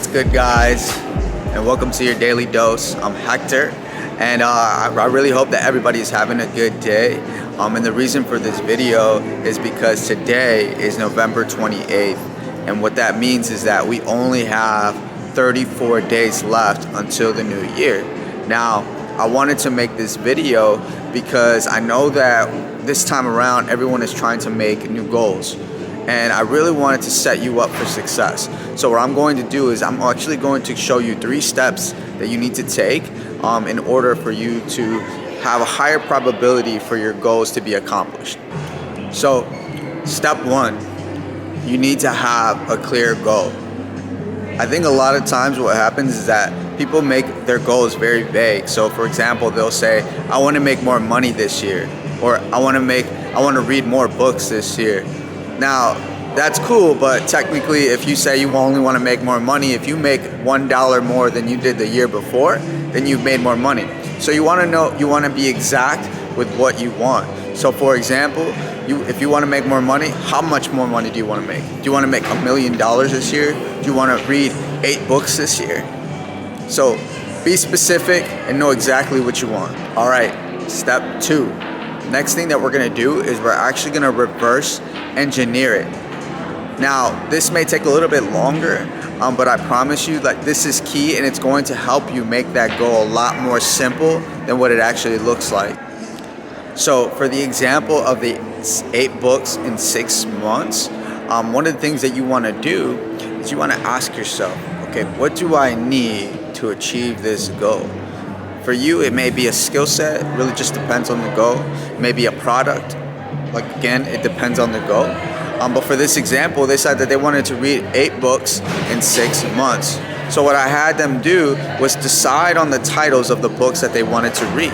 What's good, guys, and welcome to your Daily Dose. I'm Hector, and I really hope that everybody is having a good day. And the reason for this video is because today is November 28th, and what that means is that we only have 34 days left until the new year. Now, I wanted to make this video because I know that this time around everyone is trying to make new goals, and I really wanted to set you up for success. So what I'm going to do is I'm actually going to show you 3 steps that you need to take in order for you to have a higher probability for your goals to be accomplished. So step 1, you need to have a clear goal. I think a lot of times what happens is that people make their goals very vague. So for example, they'll say, I want to make more money this year, or I want to read more books this year. Now, that's cool, but technically if you say you only want to make more money, if you make $1 more than you did the year before, then you've made more money. So you want to be exact with what you want. So for example, if you want to make more money, how much more money do you want to make? Do you want to make $1 million this year? Do you want to read 8 books this year? So be specific and know exactly what you want. All right, step 2. Next thing that we're gonna do is we're actually gonna reverse engineer it. Now, this may take a little bit longer, but I promise you that this is key, and it's going to help you make that goal a lot more simple than what it actually looks like. So for the example of the 8 books in 6 months, one of the things that you wanna do is you wanna ask yourself, okay, what do I need to achieve this goal? For you, it may be a skill set. It really just depends on the goal. It may be a product. Like, again, it depends on the goal. But for this example, they said that they wanted to read 8 books in 6 months. So what I had them do was decide on the titles of the books that they wanted to read.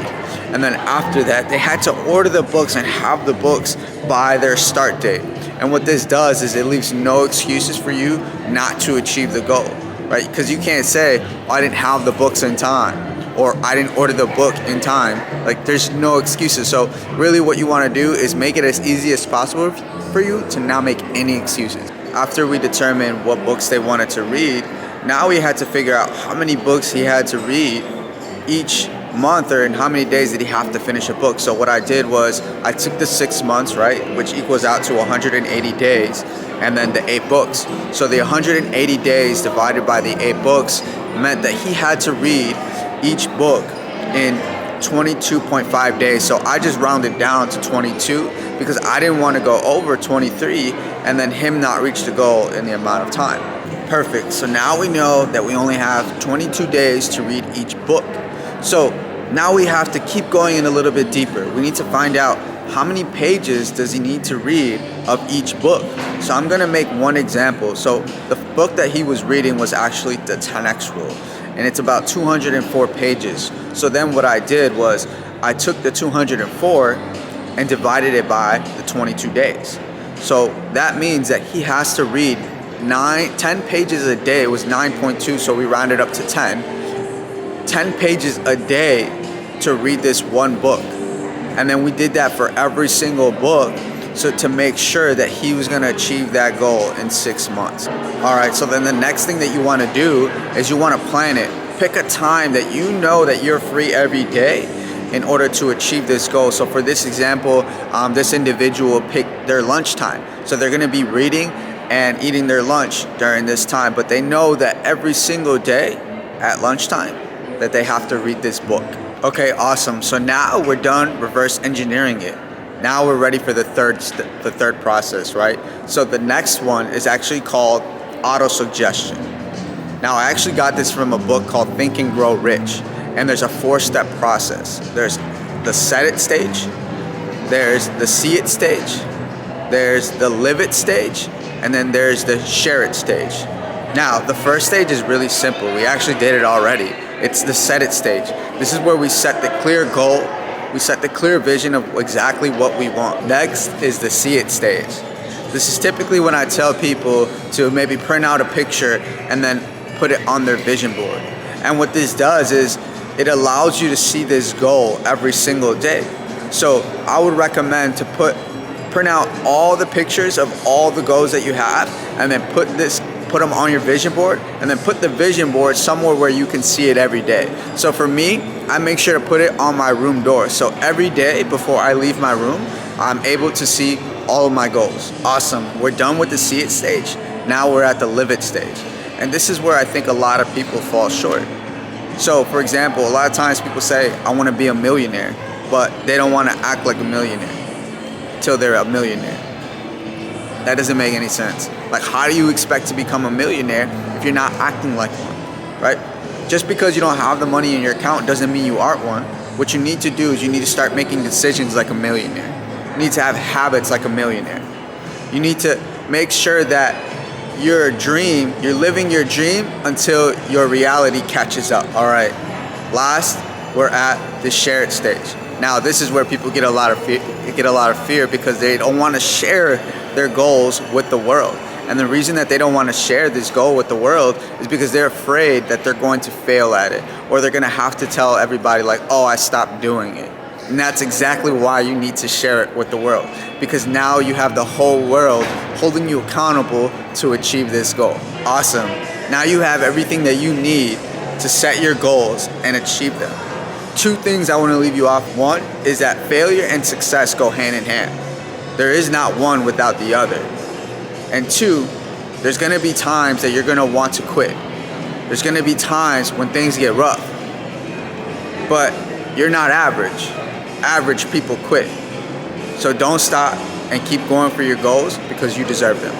And then after that, they had to order the books and have the books by their start date. And what this does is it leaves no excuses for you not to achieve the goal, right? Because you can't say, oh, I didn't have the books in time, or I didn't order the book in time. Like, there's no excuses. So really what you want to do is make it as easy as possible for you to not make any excuses. After we determined what books they wanted to read, now we had to figure out how many books he had to read each month, or in how many days did he have to finish a book. So what I did was I took the 6 months, right, which equals out to 180 days, and then the 8 books. So the 180 days divided by the 8 books meant that he had to read each book in 22.5 days. So I just rounded down to 22 because I didn't want to go over 23 and then him not reach the goal in the amount of time. Perfect. So now we know that we only have 22 days to read each book. So now we have to keep going in a little bit deeper. We need to find out how many pages does he need to read of each book. So I'm going to make one example. So the book that he was reading was actually the 10X Rule, and it's about 204 pages. So then what I did was I took the 204 and divided it by the 22 days. So that means that he has to read 10 pages a day. It was 9.2, so we rounded up to 10 pages a day to read this one book. And then we did that for every single book, so to make sure that he was going to achieve that goal in 6 months. All right, so then the next thing that you want to do is you want to plan it. Pick a time that you know that you're free every day in order to achieve this goal. So for this example, this individual picked their lunchtime. So they're going to be reading and eating their lunch during this time, but they know that every single day at lunchtime that they have to read this book. Okay, awesome. So now we're done reverse engineering it. Now we're ready for the third process, right? So the next one is actually called auto-suggestion. Now, I actually got this from a book called Think and Grow Rich, and there's a 4-step process. There's the set it stage, there's the see it stage, there's the live it stage, and then there's the share it stage. Now, the first stage is really simple. We actually did it already. It's the set it stage. This is where we set the clear goal. We set the clear vision of exactly what we want. Next is the see it stage. This is typically when I tell people to maybe print out a picture and then put it on their vision board. And what this does is it allows you to see this goal every single day. So I would recommend to print out all the pictures of all the goals that you have, and then put this put them on your vision board, and then put the vision board somewhere where you can see it every day. So for me, I make sure to put it on my room door. So every day before I leave my room, I'm able to see all of my goals. Awesome, we're done with the see it stage. Now we're at the live it stage. And this is where I think a lot of people fall short. So for example, a lot of times people say, I want to be a millionaire, but they don't want to act like a millionaire till they're a millionaire. That doesn't make any sense. Like, how do you expect to become a millionaire if you're not acting like one, right? Just because you don't have the money in your account doesn't mean you aren't one. What you need to do is you need to start making decisions like a millionaire. You need to have habits like a millionaire. You need to make sure that you're living your dream until your reality catches up. All right, last, we're at the share it stage. Now, this is where people get a lot of fear because they don't want to share their goals with the world. And the reason that they don't want to share this goal with the world is because they're afraid that they're going to fail at it, or they're going to have to tell everybody like, oh, I stopped doing it. And that's exactly why you need to share it with the world, because now you have the whole world holding you accountable to achieve this goal. Awesome. Now you have everything that you need to set your goals and achieve them. Two things I want to leave you off. One is that failure and success go hand in hand. There is not one without the other. And two, there's going to be times that you're going to want to quit. There's going to be times when things get rough. But you're not average. Average people quit. So don't stop and keep going for your goals because you deserve them.